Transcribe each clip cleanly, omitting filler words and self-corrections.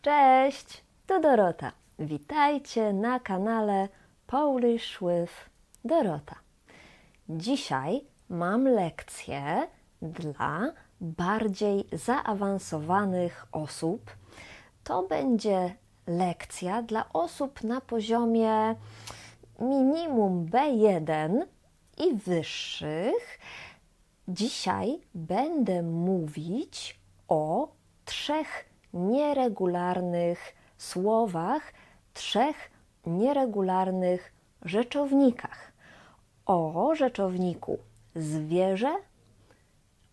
Cześć, tu Dorota. Witajcie na kanale Polish with Dorota. Dzisiaj mam lekcję dla bardziej zaawansowanych osób. To będzie lekcja dla osób na poziomie minimum B1 i wyższych. Dzisiaj będę mówić o 3 nieregularnych słowach, 3 nieregularnych rzeczownikach. O rzeczowniku zwierzę,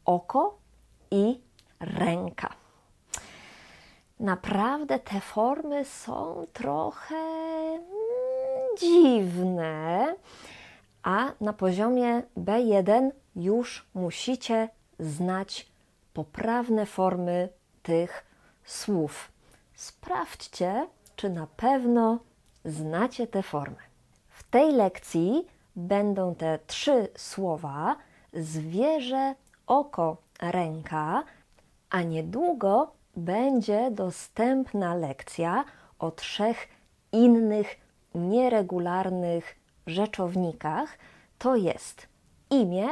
oko i ręka. Naprawdę te formy są trochę dziwne, a na poziomie B1 już musicie znać poprawne formy tych słów. Sprawdźcie, czy na pewno znacie te formy. W tej lekcji będą te 3 słowa: zwierzę, oko, ręka, a niedługo będzie dostępna lekcja o 3 innych nieregularnych rzeczownikach. To jest imię,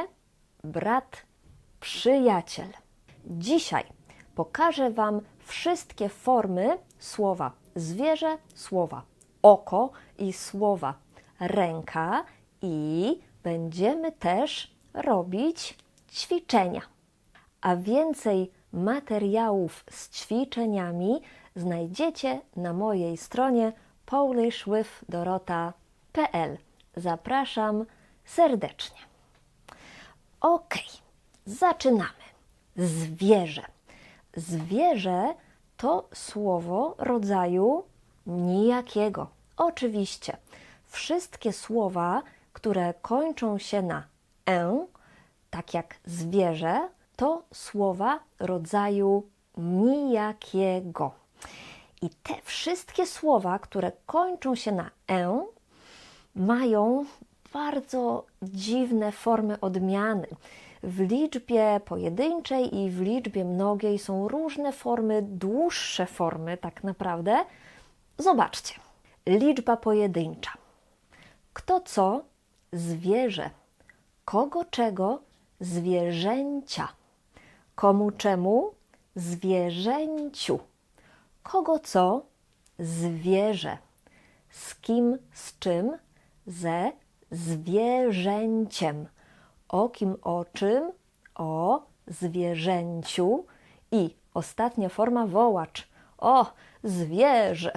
brat, przyjaciel. Dzisiaj pokażę Wam wszystkie formy słowa zwierzę, słowa oko i słowa ręka i będziemy też robić ćwiczenia. A więcej materiałów z ćwiczeniami znajdziecie na mojej stronie polishwithdorota.pl. Zapraszam serdecznie. Ok, zaczynamy. Zwierzę. Zwierzę to słowo rodzaju nijakiego. Oczywiście, wszystkie słowa, które kończą się na -e, tak jak zwierzę, to słowa rodzaju nijakiego. I te wszystkie słowa, które kończą się na -e, mają bardzo dziwne formy odmiany. W liczbie pojedynczej i w liczbie mnogiej są różne formy, dłuższe formy tak naprawdę. Zobaczcie. Liczba pojedyncza. Kto co? Zwierzę. Kogo czego? Zwierzęcia. Komu czemu? Zwierzęciu. Kogo co? Zwierzę. Z kim, z czym? Ze zwierzęciem. O kim, o czym? O zwierzęciu. I ostatnia forma wołacz. O, zwierzę.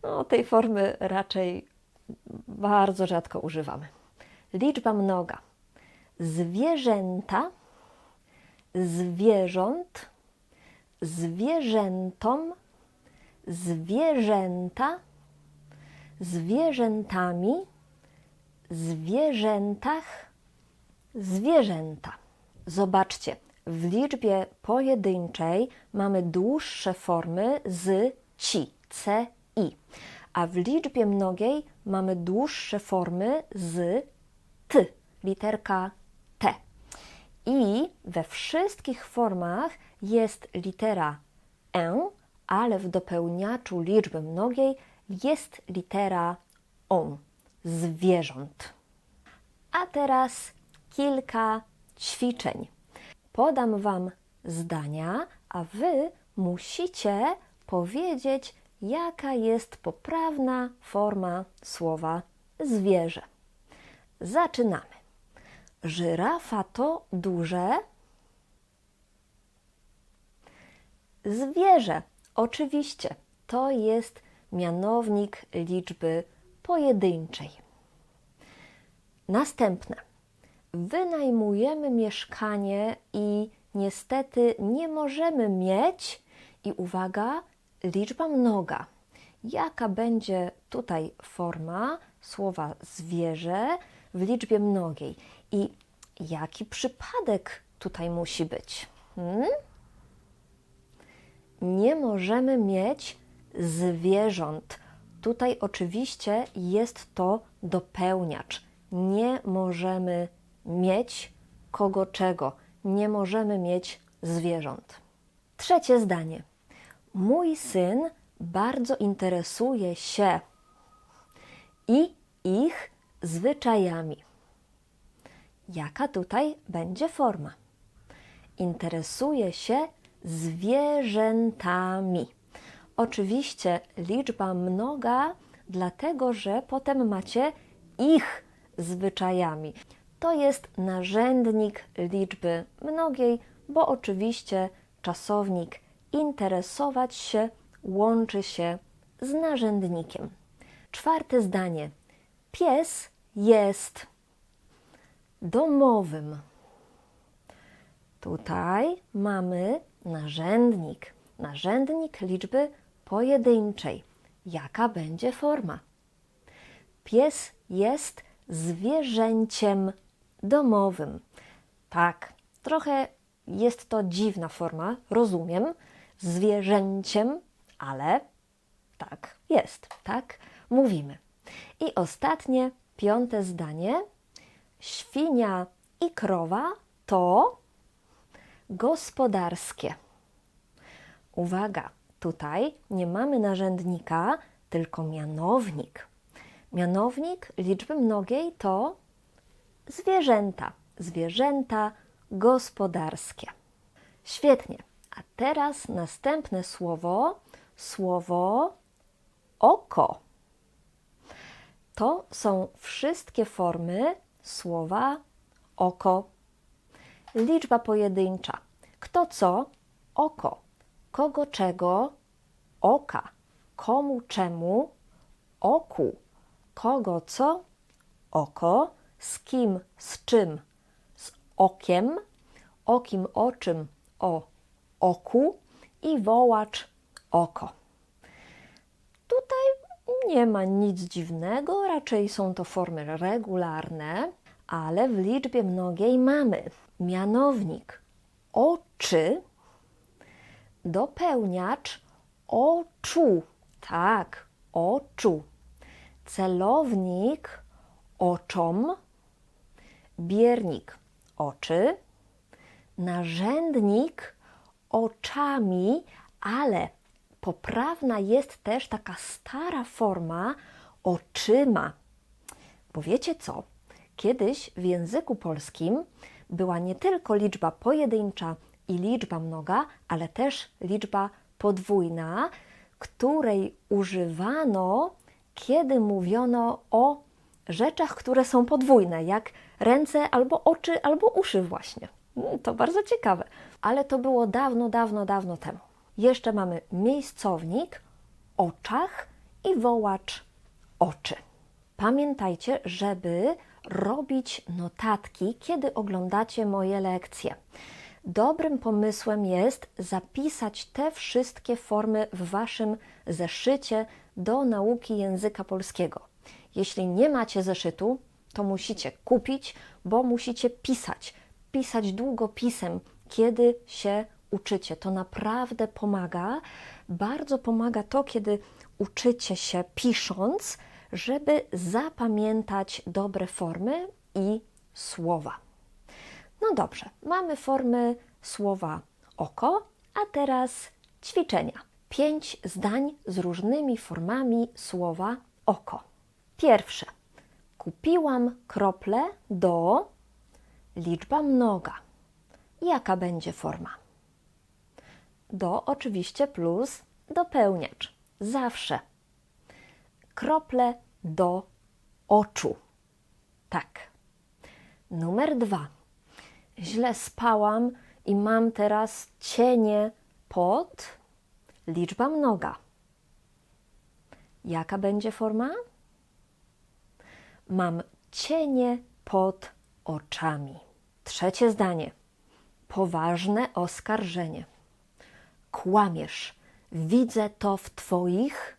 No, tej formy raczej bardzo rzadko używamy. Liczba mnoga. Zwierzęta, zwierząt, zwierzętom, zwierzęta, zwierzętami, zwierzętach, zwierzęta. Zobaczcie, w liczbie pojedynczej mamy dłuższe formy z ci, c, i, a w liczbie mnogiej mamy dłuższe formy z t, literka t. I we wszystkich formach jest litera e, ale w dopełniaczu liczby mnogiej jest litera on, zwierząt. A teraz kilka ćwiczeń. Podam Wam zdania, a Wy musicie powiedzieć, jaka jest poprawna forma słowa zwierzę. Zaczynamy. Żyrafa to duże zwierzę. Oczywiście, to jest mianownik liczby pojedynczej. Następne. Wynajmujemy mieszkanie i niestety nie możemy mieć, i uwaga, liczba mnoga. Jaka będzie tutaj forma słowa zwierzę w liczbie mnogiej? I jaki przypadek tutaj musi być? Nie możemy mieć zwierząt. Tutaj oczywiście jest to dopełniacz. Nie możemy mieć kogo czego. Nie możemy mieć zwierząt. Trzecie zdanie. Mój syn bardzo interesuje się i ich zwyczajami. Jaka tutaj będzie forma? Interesuje się zwierzętami. Oczywiście liczba mnoga, dlatego że potem macie ich zwyczajami. To jest narzędnik liczby mnogiej, bo oczywiście czasownik interesować się łączy się z narzędnikiem. Czwarte zdanie. Pies jest domowym. Tutaj mamy narzędnik liczby pojedynczej. Jaka będzie forma? Pies jest zwierzęciem domowym. Tak, trochę jest to dziwna forma, rozumiem, zwierzęciem, ale tak jest, tak mówimy. I ostatnie, piąte zdanie. Świnia i krowa to gospodarskie. Uwaga, tutaj nie mamy narzędnika, tylko mianownik. Mianownik liczby mnogiej to zwierzęta gospodarskie. Świetnie, a teraz następne słowo oko. To są wszystkie formy słowa oko. Liczba pojedyncza. Kto co? Oko. Kogo czego? Oka. Komu czemu? Oku. Kogo co? Oko. Z kim, z czym? Z okiem. O kim, o czym? O oku. I wołacz oko. Tutaj nie ma nic dziwnego, raczej są to formy regularne, ale w liczbie mnogiej mamy mianownik oczy, dopełniacz oczu, tak, oczu, celownik oczom, biernik oczy, narzędnik oczami, ale poprawna jest też taka stara forma oczyma. Bo wiecie co? Kiedyś w języku polskim była nie tylko liczba pojedyncza i liczba mnoga, ale też liczba podwójna, której używano, kiedy mówiono o rzeczach, które są podwójne, jak ręce albo oczy, albo uszy właśnie. To bardzo ciekawe, ale to było dawno temu. Jeszcze mamy miejscownik oczach i wołacz oczy. Pamiętajcie, żeby robić notatki, kiedy oglądacie moje lekcje. Dobrym pomysłem jest zapisać te wszystkie formy w Waszym zeszycie do nauki języka polskiego. Jeśli nie macie zeszytu, to musicie kupić, bo musicie pisać długopisem, kiedy się uczycie. To naprawdę pomaga. Bardzo pomaga to, kiedy uczycie się pisząc, żeby zapamiętać dobre formy i słowa. No dobrze, mamy formy słowa oko, a teraz ćwiczenia. 5 zdań z różnymi formami słowa oko. Pierwsze. Kupiłam krople do liczba mnoga. Jaka będzie forma? Do oczywiście plus dopełniacz. Zawsze. Krople do oczu. Tak. Numer 2. Źle spałam i mam teraz cienie pod liczba mnoga. Jaka będzie forma? Mam cienie pod oczami. Trzecie zdanie. Poważne oskarżenie. Kłamiesz. Widzę to w twoich...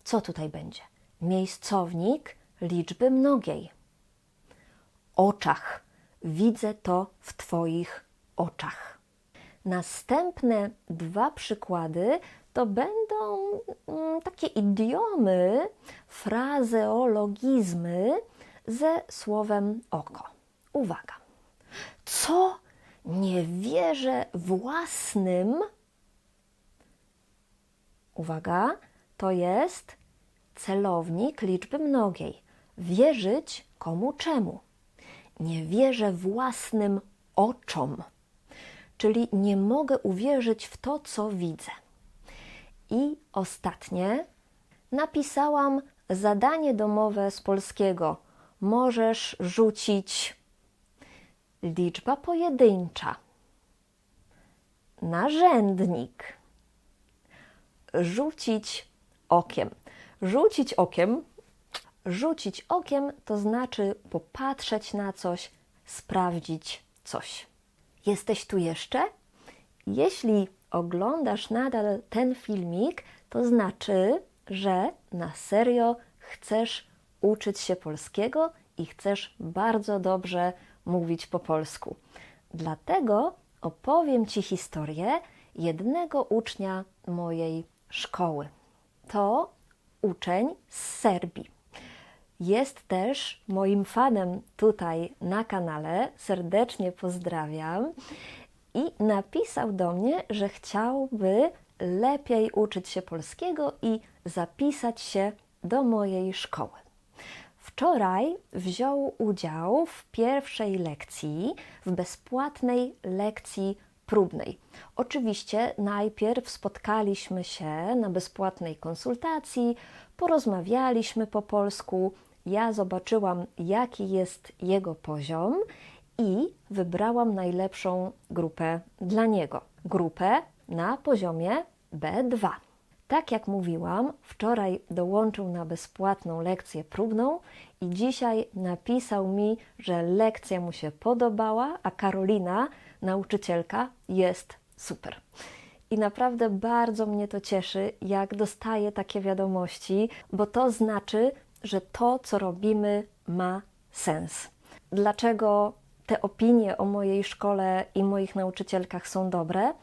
Co tutaj będzie? Miejscownik liczby mnogiej. Oczach. Widzę to w twoich oczach. Następne 2 przykłady to będą takie idiomy, frazeologizmy ze słowem oko. Uwaga! Co? Nie wierzę własnym, uwaga, to jest celownik liczby mnogiej. Wierzyć komu czemu? Nie wierzę własnym oczom, czyli nie mogę uwierzyć w to, co widzę. I ostatnie, napisałam zadanie domowe z polskiego. Możesz rzucić liczba pojedyncza, narzędnik, rzucić okiem. Rzucić okiem to znaczy popatrzeć na coś, sprawdzić coś. Jesteś tu jeszcze? Jeśli oglądasz nadal ten filmik, to znaczy, że na serio chcesz uczyć się polskiego i chcesz bardzo dobrze mówić po polsku. Dlatego opowiem Ci historię jednego ucznia mojej szkoły. To uczeń z Serbii. Jest też moim fanem tutaj na kanale. Serdecznie pozdrawiam. I napisał do mnie, że chciałby lepiej uczyć się polskiego i zapisać się do mojej szkoły. Wczoraj wziął udział w pierwszej lekcji, w bezpłatnej lekcji próbnej. Oczywiście najpierw spotkaliśmy się na bezpłatnej konsultacji, porozmawialiśmy po polsku, ja zobaczyłam, jaki jest jego poziom i wybrałam najlepszą grupę dla niego. Grupę na poziomie B2. Tak jak mówiłam, wczoraj dołączył na bezpłatną lekcję próbną i dzisiaj napisał mi, że lekcja mu się podobała, a Karolina, nauczycielka, jest super. I naprawdę bardzo mnie to cieszy, jak dostaję takie wiadomości, bo to znaczy, że to, co robimy, ma sens. Dlaczego te opinie o mojej szkole i moich nauczycielkach są dobre?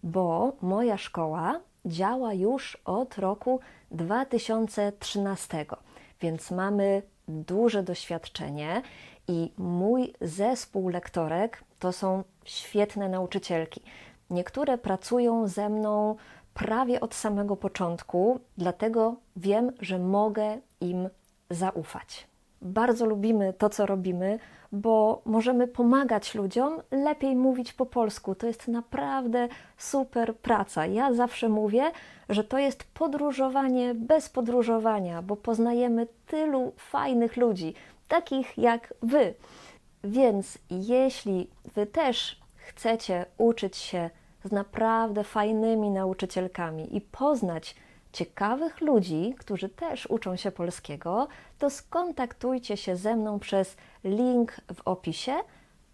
Bo moja szkoła działa już od roku 2013, więc mamy duże doświadczenie i mój zespół lektorek to są świetne nauczycielki. Niektóre pracują ze mną prawie od samego początku, dlatego wiem, że mogę im zaufać. Bardzo lubimy to, co robimy, bo możemy pomagać ludziom lepiej mówić po polsku. To jest naprawdę super praca. Ja zawsze mówię, że to jest podróżowanie bez podróżowania, bo poznajemy tylu fajnych ludzi, takich jak Wy. Więc jeśli Wy też chcecie uczyć się z naprawdę fajnymi nauczycielkami i poznać ciekawych ludzi, którzy też uczą się polskiego, to skontaktujcie się ze mną przez link w opisie.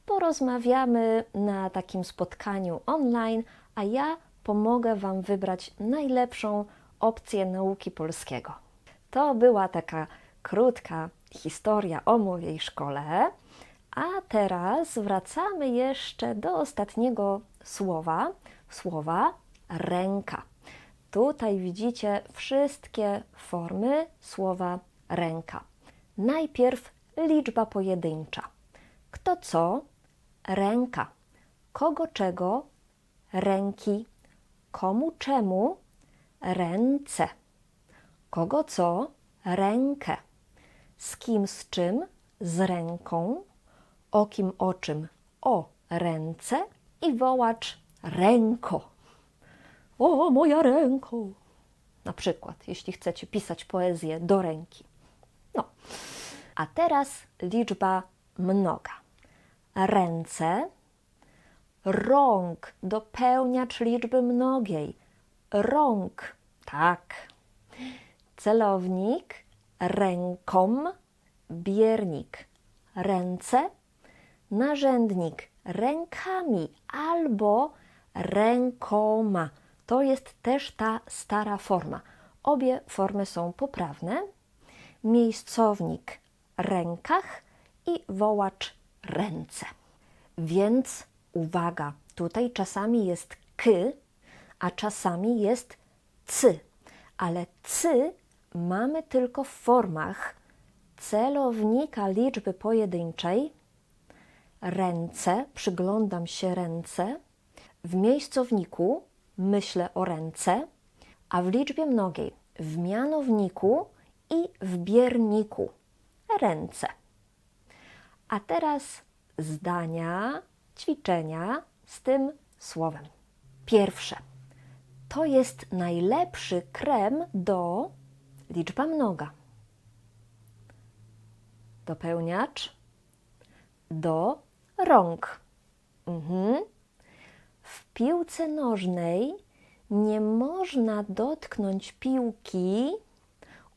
Porozmawiamy na takim spotkaniu online, a ja pomogę Wam wybrać najlepszą opcję nauki polskiego. To była taka krótka historia o mojej szkole, a teraz wracamy jeszcze do ostatniego słowa ręka. Tutaj widzicie wszystkie formy słowa ręka. Najpierw liczba pojedyncza. Kto co? Ręka. Kogo czego? Ręki. Komu czemu? Ręce. Kogo co? Rękę. Z kim z czym? Z ręką. O kim o czym? O ręce. I wołacz ręko. O, moja ręko! Na przykład, jeśli chcecie pisać poezję do ręki. No. A teraz liczba mnoga. Ręce, rąk, dopełniacz liczby mnogiej. Rąk, tak. Celownik, rękom, biernik, ręce, narzędnik, rękami albo rękoma. To jest też ta stara forma. Obie formy są poprawne. Miejscownik rękach i wołacz ręce. Więc uwaga, tutaj czasami jest k, a czasami jest cy. Ale cy mamy tylko w formach celownika liczby pojedynczej, ręce, przyglądam się ręce. W miejscowniku myślę o ręce, a w liczbie mnogiej w mianowniku i w bierniku ręce. A teraz zdania, ćwiczenia z tym słowem. Pierwsze. To jest najlepszy krem do liczba mnoga. Dopełniacz do rąk. W piłce nożnej nie można dotknąć piłki.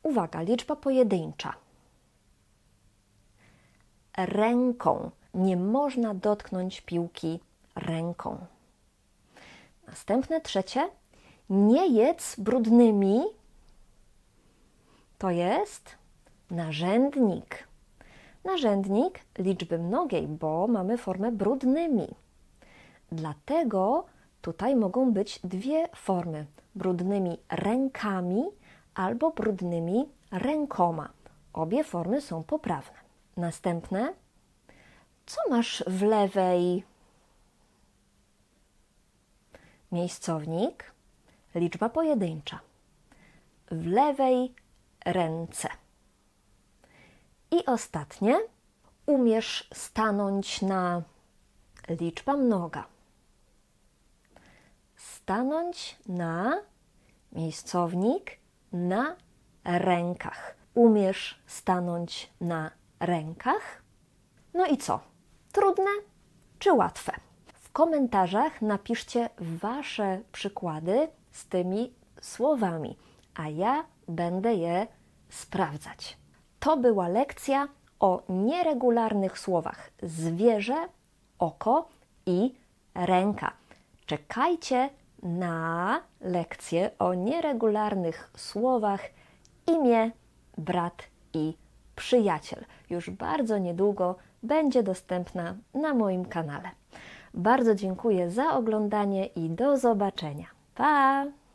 Uwaga, liczba pojedyncza. Ręką. Nie można dotknąć piłki ręką. Następne, trzecie. Nie jedz brudnymi. To jest narzędnik. Narzędnik liczby mnogiej, bo mamy formę brudnymi. Dlatego tutaj mogą być dwie formy. Brudnymi rękami albo brudnymi rękoma. Obie formy są poprawne. Następne. Co masz w lewej? Miejscownik, liczba pojedyncza. W lewej ręce. I ostatnie. Umiesz stanąć na liczba mnoga. Stanąć na miejscownik na rękach. Umiesz stanąć na rękach? No i co? Trudne czy łatwe? W komentarzach napiszcie Wasze przykłady z tymi słowami, a ja będę je sprawdzać. To była lekcja o nieregularnych słowach zwierzę, oko i ręka. Czekajcie na lekcję o nieregularnych słowach imię, brat i przyjaciel. Już bardzo niedługo będzie dostępna na moim kanale. Bardzo dziękuję za oglądanie i do zobaczenia. Pa!